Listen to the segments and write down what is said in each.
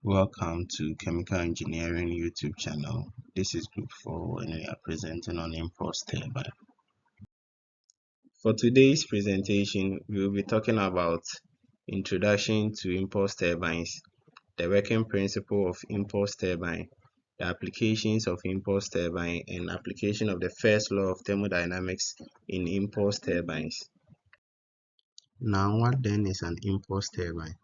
Welcome to Chemical Engineering YouTube channel. This is Group 4 and we are presenting on impulse turbine. For today's presentation, we will be talking about introduction to impulse turbines, the working principle of impulse turbine, the applications of impulse turbine, and application of the first law of thermodynamics in impulse turbines. Now, what then is an impulse turbine?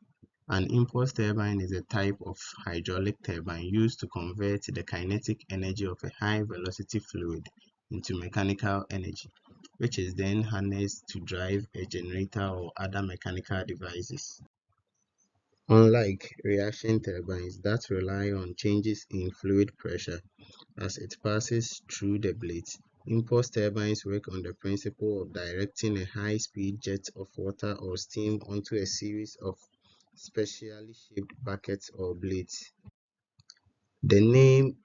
An impulse turbine is a type of hydraulic turbine used to convert the kinetic energy of a high-velocity fluid into mechanical energy, which is then harnessed to drive a generator or other mechanical devices. Unlike reaction turbines that rely on changes in fluid pressure as it passes through the blades, impulse turbines work on the principle of directing a high-speed jet of water or steam onto a series of specially shaped buckets or blades. The name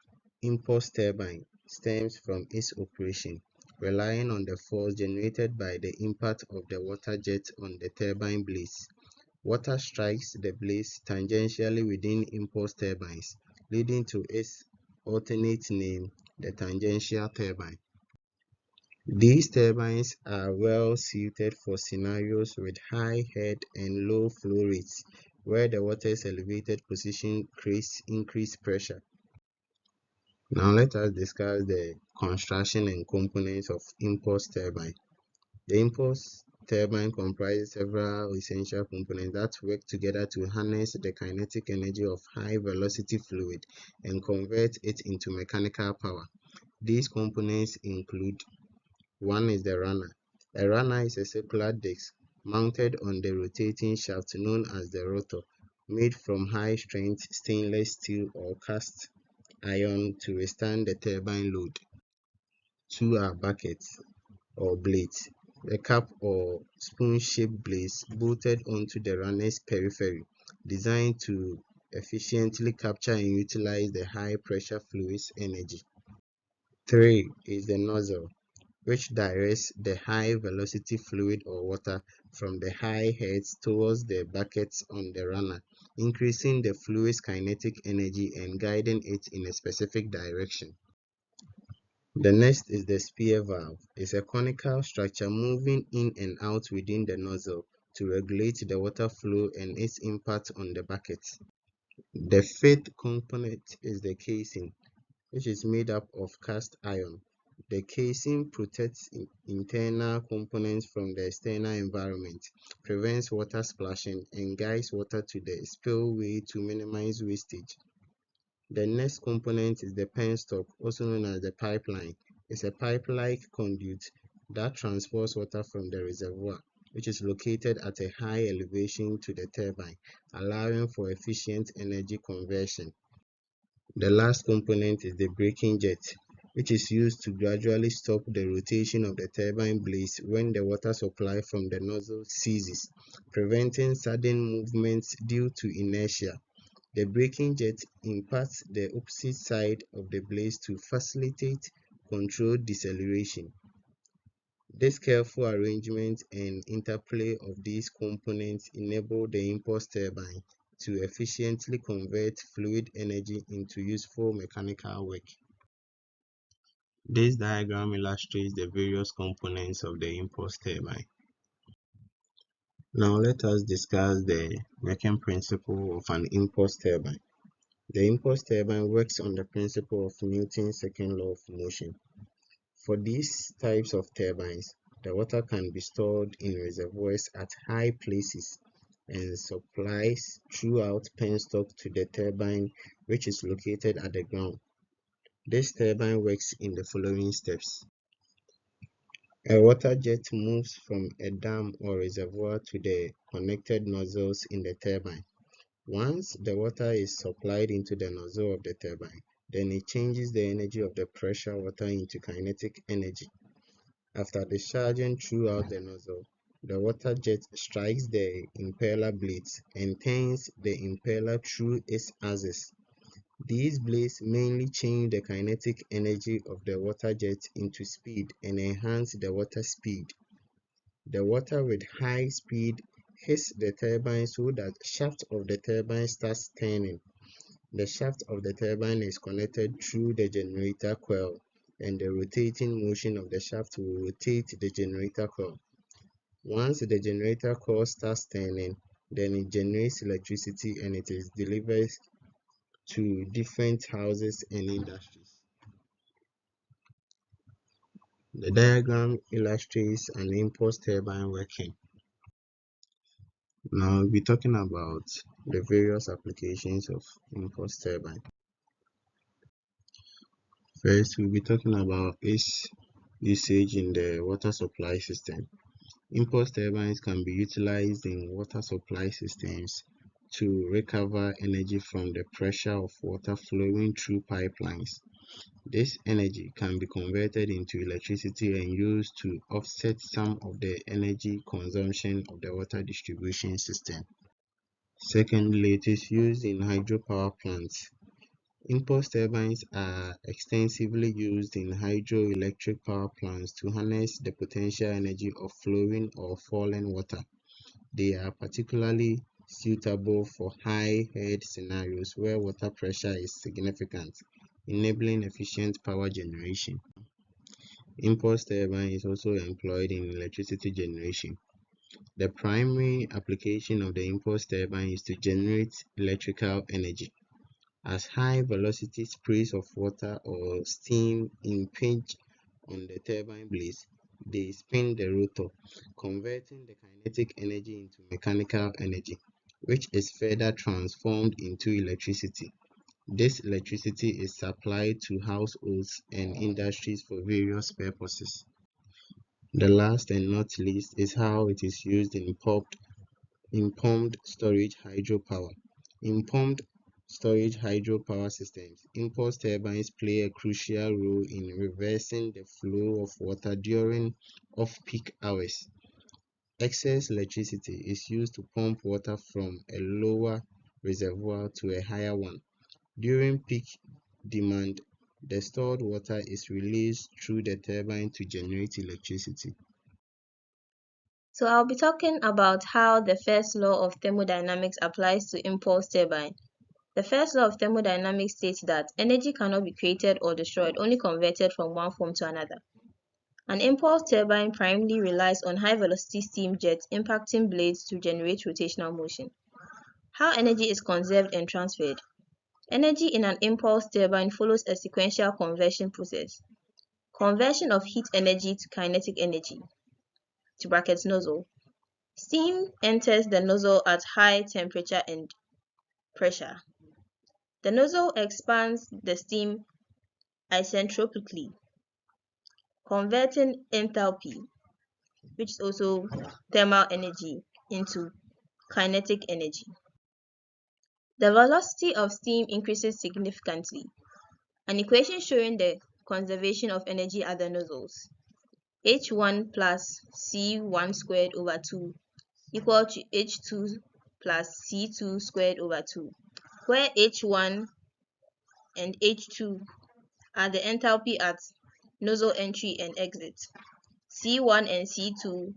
impulse turbine stems from its operation, relying on the force generated by the impact of the water jet on the turbine blades. Water strikes the blades tangentially within impulse turbines, leading to its alternate name, the tangential turbine. These turbines are well suited for scenarios with high head and low flow rates, where the water's elevated position creates increased pressure. Now let us discuss the construction and components of impulse turbine. The impulse turbine comprises several essential components that work together to harness the kinetic energy of high-velocity fluid and convert it into mechanical power. These components include: one is the runner. A runner is a circular disc mounted on the rotating shaft known as the rotor, made from high-strength stainless steel or cast iron to withstand the turbine load. Two are buckets or blades. A cap or spoon-shaped blades bolted onto the runner's periphery, designed to efficiently capture and utilize the high-pressure fluid's energy. Three is the nozzle, which directs the high-velocity fluid or water from the high heads towards the buckets on the runner, increasing the fluid's kinetic energy and guiding it in a specific direction. The next is the spear valve. It's a conical structure moving in and out within the nozzle to regulate the water flow and its impact on the bucket. The fifth component is the casing, which is made up of cast iron. The casing protects internal components from the external environment, prevents water splashing, and guides water to the spillway to minimize wastage. The next component is the penstock, also known as the pipeline. It's a pipe-like conduit that transports water from the reservoir, which is located at a high elevation, to the turbine, allowing for efficient energy conversion. The last component is the braking jet, which is used to gradually stop the rotation of the turbine blades when the water supply from the nozzle ceases, preventing sudden movements due to inertia. The braking jet impacts the opposite side of the blades to facilitate controlled deceleration. This careful arrangement and interplay of these components enable the impulse turbine to efficiently convert fluid energy into useful mechanical work. This diagram illustrates the various components of the impulse turbine. Now let us discuss the working principle of an impulse turbine. The impulse turbine works on the principle of Newton's second law of motion. For these types of turbines, the water can be stored in reservoirs at high places and supplies throughout penstock to the turbine, which is located at the ground. This turbine works in the following steps. A water jet moves from a dam or reservoir to the connected nozzles in the turbine. Once the water is supplied into the nozzle of the turbine, then it changes the energy of the pressure water into kinetic energy. After discharging throughout the nozzle, the water jet strikes the impeller blades and turns the impeller through its axis. These blades mainly change the kinetic energy of the water jet into speed and enhance the water speed. The water with high speed hits the turbine so that shaft of the turbine starts turning. The shaft of the turbine is connected through the generator coil, and the rotating motion of the shaft will rotate the generator coil. Once the generator coil starts turning, then it generates electricity and it is delivered to different houses and industries. The diagram illustrates an impulse turbine working. Now we'll be talking about the various applications of impulse turbine. First, we'll be talking about its usage in the water supply system. Impulse turbines can be utilized in water supply systems to recover energy from the pressure of water flowing through pipelines. This energy can be converted into electricity and used to offset some of the energy consumption of the water distribution system. Secondly, it is used in hydropower plants. Impulse turbines are extensively used in hydroelectric power plants to harness the potential energy of flowing or falling water. They are particularly suitable for high head scenarios where water pressure is significant, enabling efficient power generation. Impulse turbine is also employed in electricity generation. The primary application of the impulse turbine is to generate electrical energy. As high-velocity sprays of water or steam impinge on the turbine blades, they spin the rotor, converting the kinetic energy into mechanical energy, which is further transformed into electricity. This electricity is supplied to households and industries for various purposes. The last and not least is how it is used in pumped storage hydropower. In pumped storage hydropower systems, impulse turbines play a crucial role in reversing the flow of water during off-peak hours. Excess electricity is used to pump water from a lower reservoir to a higher one. During peak demand, the stored water is released through the turbine to generate electricity. So I'll be talking about how the first law of thermodynamics applies to impulse turbine. The first law of thermodynamics states that energy cannot be created or destroyed, only converted from one form to another. An impulse turbine primarily relies on high-velocity steam jets impacting blades to generate rotational motion. How energy is conserved and transferred. Energy in an impulse turbine follows a sequential conversion process. Conversion of heat energy to kinetic energy (nozzle). Steam enters the nozzle at high temperature and pressure. The nozzle expands the steam isentropically, converting enthalpy, which is also thermal energy, into kinetic energy. The velocity of steam increases significantly. An equation showing the conservation of energy at the nozzles. H1 plus C1 squared over 2 equal to H2 plus C2 squared over 2, where H1 and H2 are the enthalpy at nozzle entry and exit. C1 and C2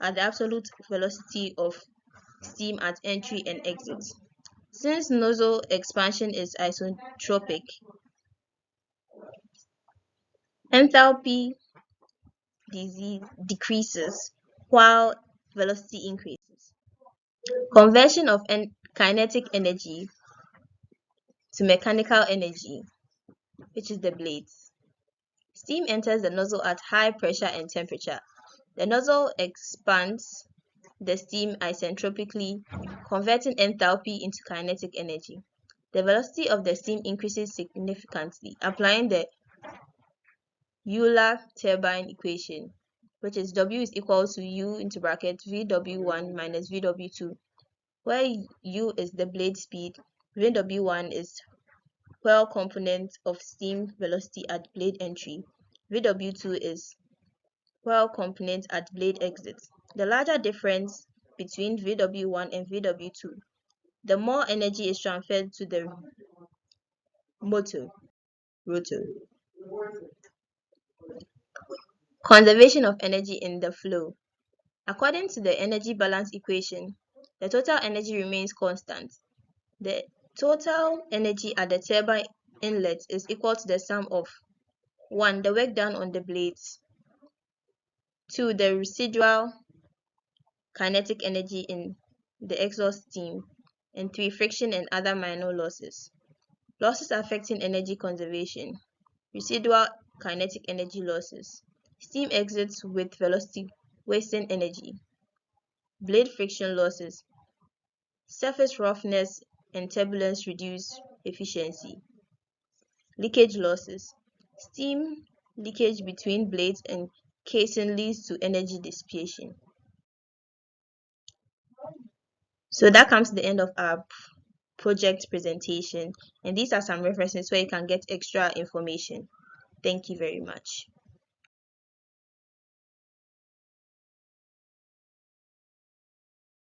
are the absolute velocity of steam at entry and exit. Since nozzle expansion is isotropic, enthalpy decreases while velocity increases. Conversion of kinetic energy to mechanical energy, which is the blades. Steam enters the nozzle at high pressure and temperature. The nozzle expands the steam isentropically, converting enthalpy into kinetic energy. The velocity of the steam increases significantly, applying the Euler turbine equation, which is W is equal to U into bracket VW1 minus VW2, where U is the blade speed, VW1 is whirl component of steam velocity at blade entry, VW2 is whirl component at blade exit. The larger difference between VW1 and VW2, the more energy is transferred to the rotor. Conservation of energy in the flow. According to the energy balance equation, the total energy remains constant. The Total energy at the turbine inlet is equal to the sum of 1. The work done on the blades, 2. The residual kinetic energy in the exhaust steam, and 3. Friction and other minor losses. Losses affecting energy conservation. Residual kinetic energy losses. Steam exits with velocity wasting energy. Blade friction losses. Surface roughness and turbulence reduce efficiency. Leakage losses. Steam leakage between blades and casing leads to energy dissipation. So that comes to the end of our project presentation, and these are some references where you can get extra information. Thank you very much.